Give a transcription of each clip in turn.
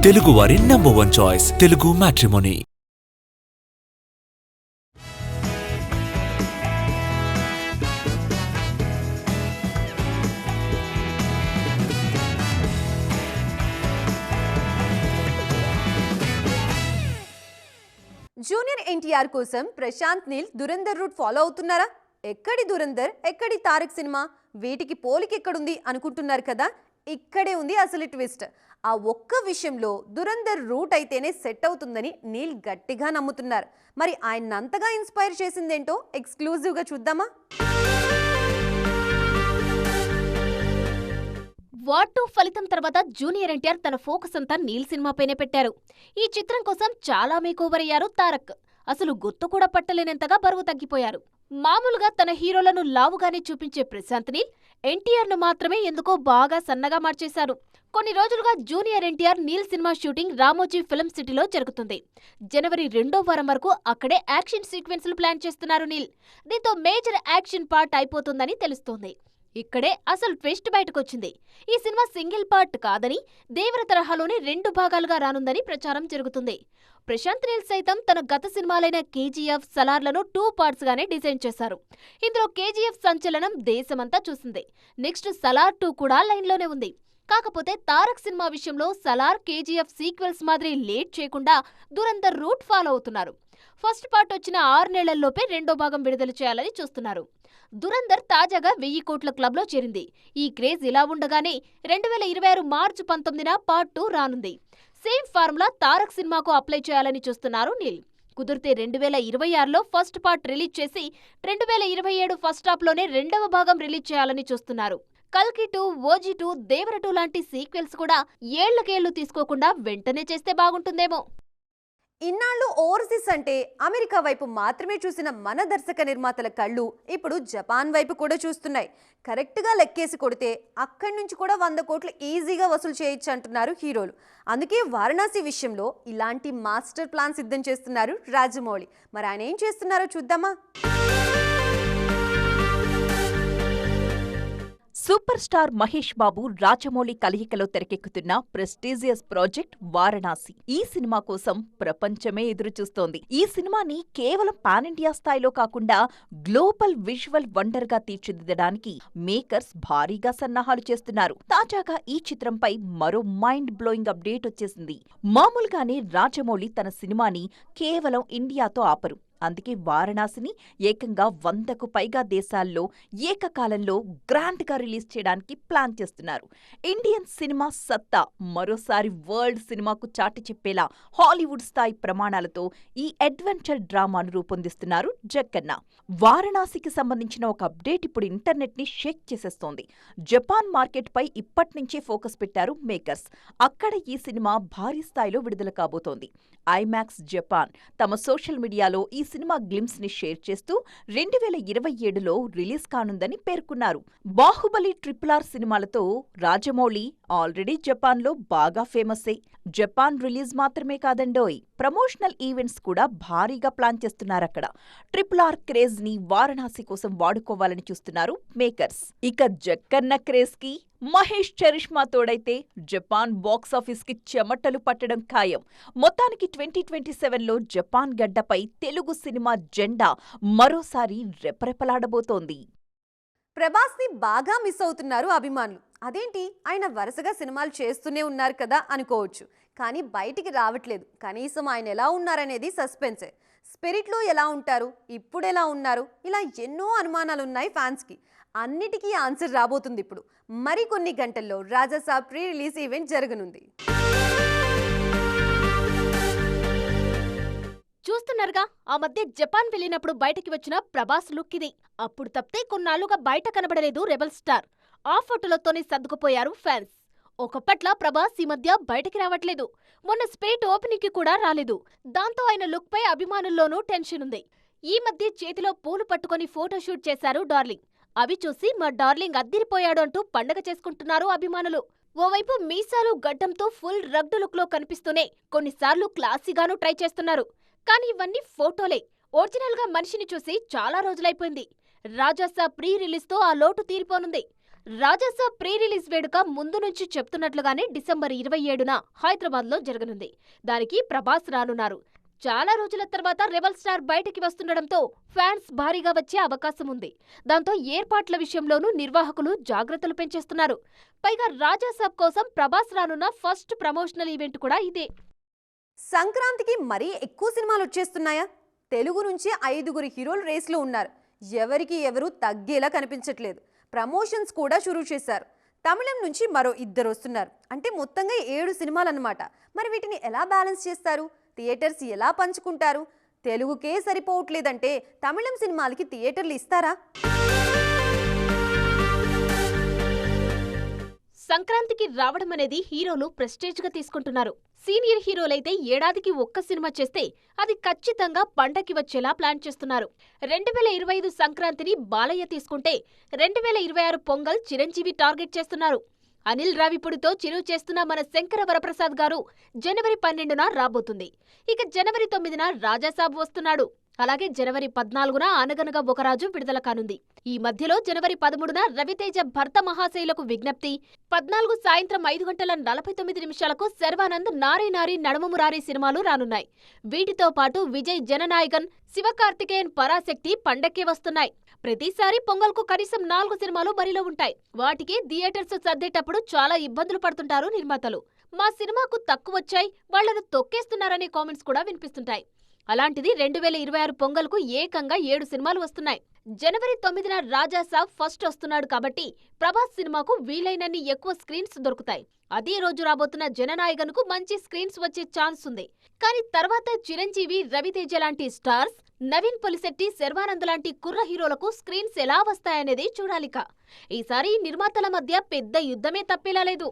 తెలుగువారి #1 choice Telugu matrimony. Junior NTR కోసం Prashanth Neel Dhurandhar route follow అవుతున్నారా? ఎక్కడి దురంధర్, ఎక్కడి తారక్ సినిమా, వీటికి పోలికెక్కడుంది అనుకుంటున్నారు కదా? ఇక్కడే ఉంది అసలు ట్విస్ట్. ఆ ఒక్క విషయంలో దురంధర్ రూట్ అయితేనే సెట్ అవుతుందని నీల్ గట్టిగా నమ్ముతున్నారు. మరి ఆయన అంతగా ఇన్స్పైర్ చేసిందేంటో ఎక్స్క్లూజివ్గా చూద్దామా? వార్ 2 ఫలితం తర్వాత జూనియర్ ఎన్టీఆర్ తన ఫోకస్ అంతా నీల్ సినిమాపైనే పెట్టారు. ఈ చిత్రం కోసం చాలా మేకోవర్ అయ్యారు తారక్. అసలు గుర్తు కూడా పట్టలేనంతగా బరువు తగ్గిపోయారు. మామూలుగా తన హీరోలను లావుగానే చూపించే ప్రశాంత్ నీల్ ఎన్టీఆర్ను మాత్రమే ఎందుకో బాగా సన్నగా మార్చేశారు. కొన్ని రోజులుగా జూనియర్ ఎన్టీఆర్ నీల్ సినిమా షూటింగ్ రామోజీ ఫిల్మ్ సిటీలో జరుగుతుంది. జనవరి 2వ వారం వరకు అక్కడే యాక్షన్ సీక్వెన్స్లు ప్లాన్ చేస్తున్నారు నీల్. దీంతో మేజర్ యాక్షన్ పార్ట్ అయిపోతుందని తెలుస్తోంది. ఇక్కడే అసలు ట్విస్ట్ బయటకొచ్చింది. ఈ సినిమా సింగిల్ పార్ట్ కాదని, దేవర తరహాలోనే 2 భాగాలుగా రానుందని ప్రచారం జరుగుతుంది. ప్రశాంత్ నీల్ సైతం తన గత సినిమాలైన కేజీఎఫ్, సలార్లను 2 పార్ట్స్ గానే డిజైన్ చేశారు. ఇందులో కేజీఎఫ్ సంచలనం దేశమంతా చూసింది. నెక్స్ట్ సలార్ 2 కూడా లైన్లోనే ఉంది. కాకపోతే తారక్ సినిమా విషయంలో సలార్, కేజీఎఫ్ సీక్వెల్స్ మాదిరి లేట్ చేయకుండా దురంధర్ రూట్ ఫాలో అవుతున్నారు. ఫస్ట్ పార్ట్ వచ్చిన 6 నెలల్లోపే 2వ భాగం విడుదల చేయాలని చూస్తున్నారు. దురంధర్ తాజాగా 1000 కోట్ల క్లబ్లో చేరింది. ఈ క్రేజ్ ఇలా ఉండగానే 2026 మార్చి 19న పార్ట్ 2 రానుంది. సేమ్ ఫార్ములా తారక్ సినిమాకు అప్లై చేయాలని చూస్తున్నారు నీల్. కుదిరితే 2026లో ఫస్ట్ పార్ట్ రిలీజ్ చేసి 2027 ఫస్ట్ హాఫ్లోనే 2వ భాగం రిలీజ్ చేయాలని చూస్తున్నారు. కల్కి 2, ఓజీ 2, దేవర 2 లాంటి సీక్వెల్స్ కూడా ఏళ్లకేళ్లు తీసుకోకుండా వెంటనే చేస్తే బాగుంటుందేమో. ఇన్నాళ్ళు ఓవర్సీస్ అంటే అమెరికా వైపు మాత్రమే చూసిన మన దర్శక నిర్మాతల కళ్ళు ఇప్పుడు జపాన్ వైపు కూడా చూస్తున్నాయి. కరెక్ట్గా లెక్కేసి కొడితే అక్కడి నుంచి కూడా 100 కోట్లు ఈజీగా వసూలు చేయొచ్చు అంటున్నారు హీరోలు. అందుకే వారణాసి విషయంలో ఇలాంటి మాస్టర్ ప్లాన్ సిద్ధం చేస్తున్నారు రాజమౌళి. మరి ఆయన ఏం చేస్తున్నారో చూద్దామా? సూపర్ స్టార్ మహేష్ బాబు, రాజమౌళి కలయికలో తెరకెక్కుతున్న ప్రెస్టీజియస్ ప్రాజెక్ట్ వారణాసి. ఈ సినిమా కోసం ప్రపంచమే ఎదురుచూస్తోంది. ఈ సినిమాని కేవలం పాన్ ఇండియా స్థాయిలో కాకుండా గ్లోబల్ విజువల్ వండర్ గా తీర్చిదిద్దడానికి మేకర్స్ భారీగా సన్నాహాలు చేస్తున్నారు. తాజాగా ఈ చిత్రంపై మరో మైండ్ బ్లోయింగ్ అప్డేట్ వచ్చేసింది. మామూలుగానే రాజమౌళి తన సినిమాని కేవలం ఇండియాతో ఆపరు. అందుకే వారణాసిని ఏకంగా 100కు పైగా దేశాల్లో ఏకకాలంలో గ్రాండ్ గా రిలీజ్ చేయడానికి ప్లాన్ చేస్తున్నారు. ఇండియన్ సినిమా సత్తా మరోసారి వరల్డ్ సినిమాకు చాటి చెప్పేలా హాలీవుడ్ స్థాయి ప్రమాణాలతో ఈ అడ్వెంచర్ డ్రామాను రూపొందిస్తున్నారు జక్కన్న. వారణాసికి సంబంధించిన ఒక అప్డేట్ ఇప్పుడు ఇంటర్నెట్ ని షేక్ చేసేస్తోంది. జపాన్ మార్కెట్ పై ఇప్పట్నుంచే ఫోకస్ పెట్టారు మేకర్స్. అక్కడ ఈ సినిమా భారీ స్థాయిలో విడుదల కాబోతోంది. ఐమాక్స్ జపాన్ తమ సోషల్ మీడియాలో ఈ సినిమా గ్లిమ్స్ ని షేర్ చేస్తూ 2027లో రిలీజ్ కానుందని పేర్కొన్నారు. బాహుబలి, RRR సినిమాలతో రాజమౌళి ఆల్రెడీ జపాన్లో బాగా ఫేమస్సే. జపాన్ రిలీజ్ మాత్రమే కాదండోయ్, ప్రమోషనల్ ఈవెంట్స్ కూడా భారీగా ప్లాన్ చేస్తున్నారక్కడ. RRR క్రేజ్ ని వారణాసి కోసం వాడుకోవాలని చూస్తున్నారు మేకర్స్. ఇక జక్కన్న క్రేజ్ కి మహేష్ చరిష్మా తోడైతే జపాన్ బాక్సాఫీస్ కి చెమటలు పట్టడం ఖాయం. మొత్తానికి 2027లో జపాన్ గడ్డపై తెలుగు సినిమా జెండా మరోసారి రెపరెపలాడబోతోంది. ప్రభాస్ ని బాగా మిస్ అవుతున్నారు అభిమానులు. అదేంటి, ఆయన వరుసగా సినిమాలు చేస్తూనే ఉన్నారు కదా అనుకోవచ్చు. కానీ బయటికి రావట్లేదు. కనీసం ఆయన ఎలా ఉన్నారనేది సస్పెన్సే. స్పిరిట్లో ఎలా ఉంటారు, ఇప్పుడు ఎలా ఉన్నారు, ఇలా ఎన్నో అనుమానాలున్నాయి ఫ్యాన్స్కి. అన్నిటికీ ఆన్సర్ రాబోతుంది ఇప్పుడు. మరికొన్ని గంటల్లో రాజాసాబ్ ప్రీ రిలీజ్ ఈవెంట్ జరగనుంది. చూస్తున్నారుగా, ఆ మధ్య జపాన్ వెళ్ళినప్పుడు బయటకి వచ్చిన ప్రభాస్ లుక్ ఇది. అప్పుడు తప్పితే కొన్నాళ్లుగా బయట కనబడలేదు రెబల్ స్టార్. ఆ ఫోటోలతోనే సర్దుకుపోయారు ఫ్యాన్స్. ఒకప్పట్లా ప్రభాస్ ఈ మధ్య బయటకి రావట్లేదు. మొన్న స్పిరిట్ ఓపెనింగ్ కి కూడా రాలేదు. దాంతో ఆయన లుక్ పై అభిమానుల్లోనూ టెన్షన్ ఉంది. ఈ మధ్య చేతిలో పూలు పట్టుకొని ఫోటోషూట్ చేశారు డార్లింగ్. అవి చూసి మా డార్లింగ్ అద్దిరిపోయాడు అంటూ పండగ చేసుకుంటున్నారు అభిమానులు. ఓవైపు మీసాలు, గడ్డంతో ఫుల్ రగ్డ్ లుక్ లో కనిపిస్తూనే కొన్నిసార్లు క్లాసీగానూ ట్రై చేస్తున్నారు. కానీ ఇవన్నీ ఫోటోలే. ఒరిజినల్ గా మనిషిని చూసి చాలా రోజులైపోయింది. రాజాసాబ్ ప్రీ రిలీజ్ తో ఆ లోటు తీరిపోనుంది. రాజాసాబ్ ప్రీ రిలీజ్ వేడుక ముందు నుంచి చెప్తున్నట్లుగానే డిసెంబర్ 27న హైదరాబాద్లో జరగనుంది. దానికి ప్రభాస్ రానున్నారు. చాలా రోజుల తర్వాత రెబల్ స్టార్ బయటికి వస్తుండటంతో ఫ్యాన్స్ భారీగా వచ్చే అవకాశం ఉంది. దాంతో ఏర్పాట్ల విషయంలోనూ నిర్వాహకులు జాగ్రత్తలు పెంచేస్తున్నారు. పైగా రాజాసాబ్ కోసం ప్రభాస్ రానున్న ఫస్ట్ ప్రమోషనల్ ఈవెంట్ కూడా ఇదే. సంక్రాంతికి మరీ ఎక్కువ సినిమాలు వచ్చేస్తున్నాయా? తెలుగు నుంచి 5 హీరోలు రేస్లో ఉన్నారు. ఎవరికి ఎవరు తగ్గేలా కనిపించట్లేదు. ప్రమోషన్స్ కూడా షురూ చేశారు. తమిళం నుంచి మరో 2 వస్తున్నారు. అంటే మొత్తంగా 7 సినిమాలు అన్నమాట. మరి వీటిని ఎలా బ్యాలెన్స్ చేస్తారు? థియేటర్స్ ఎలా పంచుకుంటారు? తెలుగుకే సరిపోవట్లేదంటే తమిళం సినిమాలకి థియేటర్లు ఇస్తారా? సంక్రాంతికి రావడం అనేది హీరోలు ప్రెస్టేజ్గా తీసుకుంటున్నారు. సీనియర్ హీరోలైతే ఏడాదికి ఒక్క సినిమా చేస్తే అది ఖచ్చితంగా పండక్కి వచ్చేలా ప్లాన్ చేస్తున్నారు. 2025 సంక్రాంతిని బాలయ్య తీసుకుంటే 2026 పొంగల్ చిరంజీవి టార్గెట్ చేస్తున్నారు. అనిల్ రావిపూడితో చిరు చేస్తున్న మన శంకర వరప్రసాద్ గారు జనవరి 12న రాబోతుంది. ఇక జనవరి 9న రాజాసాబ్ వస్తున్నాడు. అలాగే జనవరి 14న అనగనగా ఒక రాజు విడుదల కానుంది. ఈ మధ్యలో జనవరి 13న రవితేజ భర్త మహాశైలకు విజ్ఞప్తి, 14 సాయంత్రం 5:49 శర్వానంద్ నారీ నారీ నడుమమురారి సినిమాలు రానున్నాయి. వీటితో పాటు విజయ్ జననాయకన్, శివకార్తికేయన్ పరాశక్తి పండక్కే వస్తున్నాయి. ప్రతిసారి పొంగల్కు కనీసం 4 సినిమాలు బరిలో ఉంటాయి. వాటికి థియేటర్స్ సర్దేటప్పుడు చాలా ఇబ్బందులు పడుతుంటారు నిర్మాతలు. మా సినిమాకు తక్కువొచ్చాయి, వాళ్లను తొక్కేస్తున్నారనే కామెంట్స్ కూడా వినిపిస్తుంటాయి. అలాంటిది 2026 పొంగల్కు ఏకంగా 7 సినిమాలు వస్తున్నాయి. జనవరి 9న రాజాసాబ్ ఫస్ట్ వస్తున్నాడు కాబట్టి ప్రభాస్ సినిమాకు వీలైనన్ని ఎక్కువ స్క్రీన్స్ దొరుకుతాయి. అదే రోజు రాబోతున్న జననాయకన్కు మంచి స్క్రీన్స్ వచ్చే ఛాన్స్ ఉంది. కానీ తర్వాత చిరంజీవి, రవితేజ లాంటి స్టార్స్, నవీన్ పొలిశెట్టి, శర్వానంద్ లాంటి కుర్ర హీరోలకు స్క్రీన్స్ ఎలా వస్తాయనేది చూడాలిక. ఈసారి నిర్మాతల మధ్య పెద్ద యుద్ధమే తప్పేలా లేదు.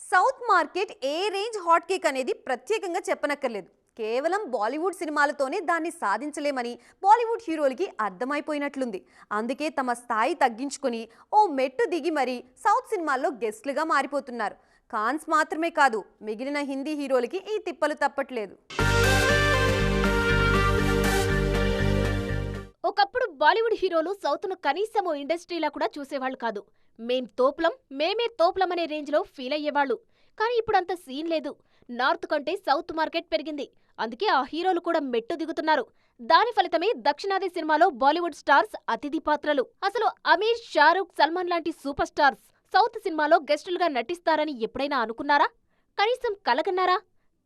సౌత్ మార్కెట్ ఏ రేంజ్ హాట్ కేక్ అనేది ప్రత్యేకంగా చెప్పనక్కర్లేదు. కేవలం బాలీవుడ్ సినిమాలతోనే దాన్ని సాధించలేమని బాలీవుడ్ హీరోలకి అర్థమైపోయినట్లుంది. అందుకే తమ స్థాయి తగ్గించుకుని ఓ మెట్టు దిగి మరీ సౌత్ సినిమాల్లో గెస్ట్లుగా మారిపోతున్నారు. ఖాన్స్ మాత్రమే కాదు, మిగిలిన హిందీ హీరోలకి ఈ తిప్పలు తప్పట్లేదు. ఒకప్పుడు బాలీవుడ్ హీరోలు సౌత్ను కనీసం ఓ ఇండస్ట్రీలా కూడా చూసేవాళ్లు కాదు. మేమే తోపులం అనే రేంజ్లో ఫీల్ అయ్యేవాళ్లు. కానీ ఇప్పుడు అంత సీన్ లేదు. నార్త్ కంటే సౌత్ మార్కెట్ పెరిగింది. అందుకే ఆ హీరోలు కూడా మెట్టు దిగుతున్నారు. దాని ఫలితమే దక్షిణాది సినిమాలో బాలీవుడ్ స్టార్స్ అతిథి పాత్రలు. అసలు అమీర్, షారూక్, సల్మాన్ లాంటి సూపర్ స్టార్స్ సౌత్ సినిమాలో గెస్టులుగా నటిస్తారని ఎప్పుడైనా అనుకున్నారా? కనీసం కలగన్నారా?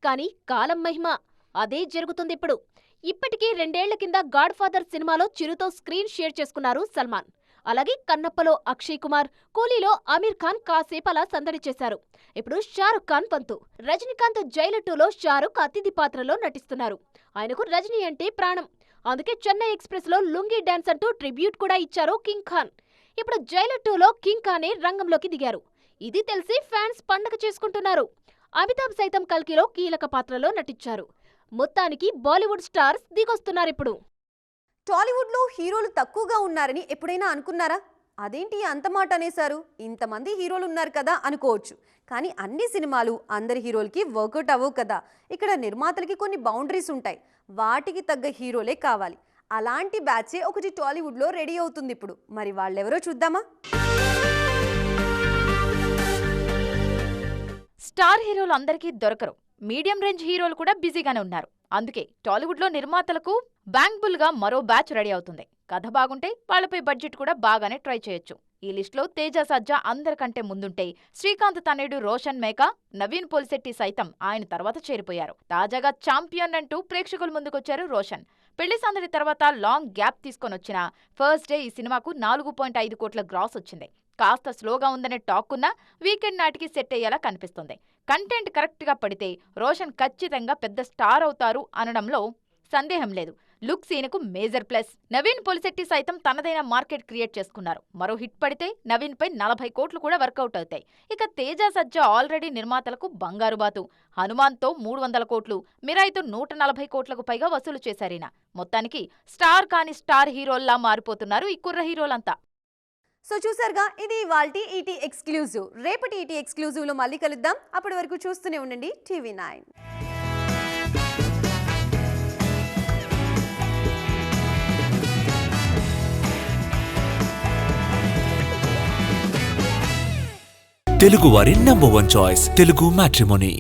కానీ కాలం మహిమ అదే జరుగుతుందిప్పుడు. ఇప్పటికే 2 ఏళ్ల కింద గాడ్ ఫాదర్ సినిమాలో చిరుతో స్క్రీన్ షేర్ చేసుకున్నారు సల్మాన్. అలాగే కన్నప్పలో అక్షయ్ కుమార్, కూలీలో ఆమీర్ ఖాన్ కాసేపలా సందడి చేశారు. ఇప్పుడు షారుఖ్ ఖాన్ పంతు. రజనీకాంత్ జైలర్ 2లో షారుఖ్ అతిథి పాత్రలో నటిస్తున్నారు. ఆయనకు రజనీ అంటే ప్రాణం. అందుకే చెన్నై ఎక్స్ప్రెస్ లో లుంగీ డాన్స్ అంటూ ట్రిబ్యూట్ కూడా ఇచ్చారు కింగ్ ఖాన్. ఇప్పుడు జైలర్ 2లో కింగ్ ఖానే రంగంలోకి దిగారు. ఇది తెలిసి ఫ్యాన్స్ పండగ చేసుకుంటున్నారు. అమితాబ్ సైతం కల్కిలో కీలక పాత్రలో నటించారు. మొత్తానికి బాలీవుడ్ స్టార్స్ దిగొస్తున్నారిప్పుడు. టాలీవుడ్లో హీరోలు తక్కువగా ఉన్నారని ఎప్పుడైనా అనుకున్నారా? అదేంటి అంత మాట అనేశారు? ఇంతమంది హీరోలు ఉన్నారు కదా అనుకోవచ్చు. కానీ అన్ని సినిమాలు అందరి హీరోలకి వర్కౌట్ అవ్వవు కదా. ఇక్కడ నిర్మాతలకి కొన్ని బౌండరీస్ ఉంటాయి. వాటికి తగ్గ హీరోలే కావాలి. అలాంటి బ్యాచే ఒకటి టాలీవుడ్లో రెడీ అవుతుంది ఇప్పుడు. మరి వాళ్ళెవరో చూద్దామా? స్టార్ హీరోలు అందరికీ దొరకరు. మీడియం రేంజ్ హీరోలు కూడా బిజీగానే ఉన్నారు. అందుకే టాలీవుడ్లో నిర్మాతలకు బ్యాంక్బుల్గా మరో బ్యాచ్ రెడీ అవుతుంది. కథ బాగుంటే వాళ్లపై బడ్జెట్ కూడా బాగానే ట్రై చేయొచ్చు. ఈ లిస్టులో తేజ సజ్జా అందరికంటే ముందుంటే శ్రీకాంత్ తనయుడు రోషన్ మేకా, నవీన్ పొలిశెట్టి సైతం ఆయన తర్వాత చేరిపోయారు. తాజాగా ఛాంపియన్ అంటూ ప్రేక్షకుల ముందుకొచ్చారు రోషన్. పెళ్లి సందడి తర్వాత లాంగ్ గ్యాప్ తీసుకొనొచ్చిన ఫస్ట్ డే ఈ సినిమాకు 4.5 కోట్ల గ్రాస్ వచ్చింది. కాస్త స్లోగా ఉందనే టాక్ ఉన్నా వీకెండ్ నాటికి సెట్ అయ్యేలా కనిపిస్తుంది. కంటెంట్ కరెక్ట్గా పడితే రోషన్ ఖచ్చితంగా పెద్ద స్టార్ అవుతారు అనడంలో సందేహం లేదు. లుక్ సీన్కు మేజర్ ప్లస్. నవీన్ పొలిశెట్టి సైతం తనదైన మార్కెట్ క్రియేట్ చేసుకున్నారు. మరో హిట్ పడితే నవీన్పై 40 కోట్లు కూడా వర్కౌట్ అవుతాయి. ఇక తేజ సజ్జా ఆల్రెడీ నిర్మాతలకు బంగారు బాతు. హనుమాన్తో 300 కోట్లు, మిరాయితో 140 కోట్లకు పైగా వసూలు చేశారీన. మొత్తానికి స్టార్ కాని స్టార్ హీరోల్లా మారిపోతున్నారు ఈ కుర్ర హీరోలంతా. సో చూసారుగా, ఇది ఇవాల్టి ఈటీ ఎక్స్క్లూజివ్. రేపటి ఈటీ ఎక్స్క్లూజివ్లో మళ్ళీ కలుద్దాం. అప్పటి వరకు చూస్తూనే ఉండండి TV9. తెలుగువారి నంబర్ 1 చాయిస్ తెలుగు మ్యాట్రిమోనీ.